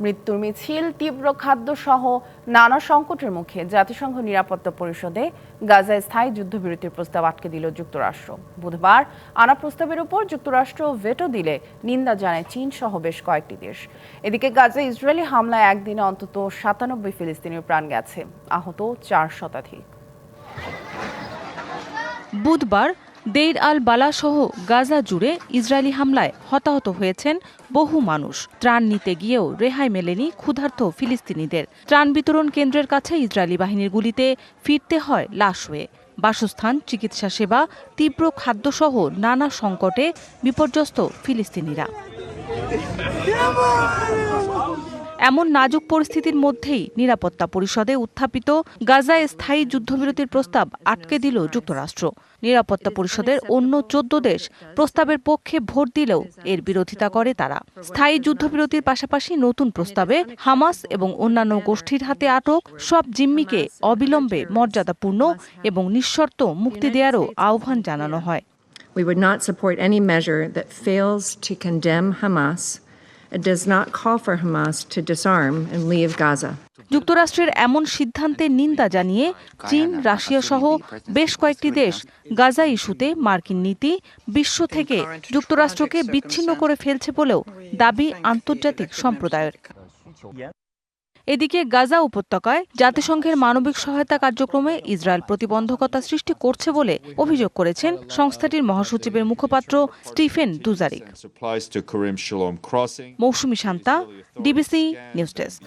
মৃত্যুর মিছিল, তীব্র খাদ্য সহ নানা সংকটের মুখে জাতিসংঘ নিরাপত্তা পরিষদে গাজায় স্থায়ী যুদ্ধবিরতির প্রস্তাব আটকে দিল যুক্তরাষ্ট্র। বুধবার আনা প্রস্তাবের উপর যুক্তরাষ্ট্র ভেটো দিলে নিন্দা জানায় চীন সহ বেশ কয়েকটি দেশ। এদিকে গাজায় ইসরায়েলি হামলায় একদিনে অন্তত ৯৭ ফিলিস্তিনির প্রাণ গেছে, আহত ৪ শতাধিক। বুধবার দেইর আল বালা সহ গাজা জুড়ে ইসরায়েলি হামলায় হতাহত হয়েছেন বহু মানুষ। ত্রাণ নিতে গিয়েও রেহাই মেলেনি ক্ষুধার্ত ফিলিস্তিনিদের। ত্রাণ বিতরণ কেন্দ্রের কাছে ইসরায়েলি বাহিনীর গুলিতে ফিরতে হয় লাশ হয়ে। বাসস্থান, চিকিৎসা সেবা, তীব্র খাদ্যসহ নানা সংকটে বিপর্যস্ত ফিলিস্তিনিরা। এমন নাজুক পরিস্থিতির মধ্যেই নিরাপত্তা পরিষদে উত্থাপিত গাজায় স্থায়ী যুদ্ধবিরতির প্রস্তাব আটকে দিল যুক্তরাষ্ট্র। নিরাপত্তা পরিষদের অন্য ১৪ দেশ প্রস্তাবের পক্ষে ভোট দিলেও এর বিরোধিতা করে তারা। স্থায়ী যুদ্ধবিরতির পাশাপাশি নতুন প্রস্তাবে হামাস এবং অন্যান্য গোষ্ঠীর হাতে আটক সব জিম্মিকে অবিলম্বে মর্যাদাপূর্ণ এবং নিঃশর্ত মুক্তি দেওয়ারও আহ্বান জানানো হয়। We would not support any measure that fails to condemn Hamas. It does not call for Hamas to disarm and leave Gaza. যুক্তরাষ্ট্রের এমন সিদ্ধান্তের নিন্দা জানিয়ে চীন, রাশিয়া সহ বেশ কয়েকটি দেশ গাজা ইস্যুতে মার্কিন নীতি বিশ্ব থেকে যুক্তরাষ্ট্রকে বিচ্ছিন্ন করে ফেলছে বলেও দাবি আন্তর্জাতিক সম্প্রদায়ের। এদিকে গাজা উপত্যকায় জাতিসংঘের মানবিক সহায়তা কার্যক্রমে ইসরায়েল প্রতিবন্ধকতা সৃষ্টি করছে বলে অভিযোগ করেছেন সংস্থাটির মহাসচিবের মুখপাত্র স্টিফেন দুজারিক। মৌসুমী শান্তা, ডিবিসি নিউজ ডেস্ক।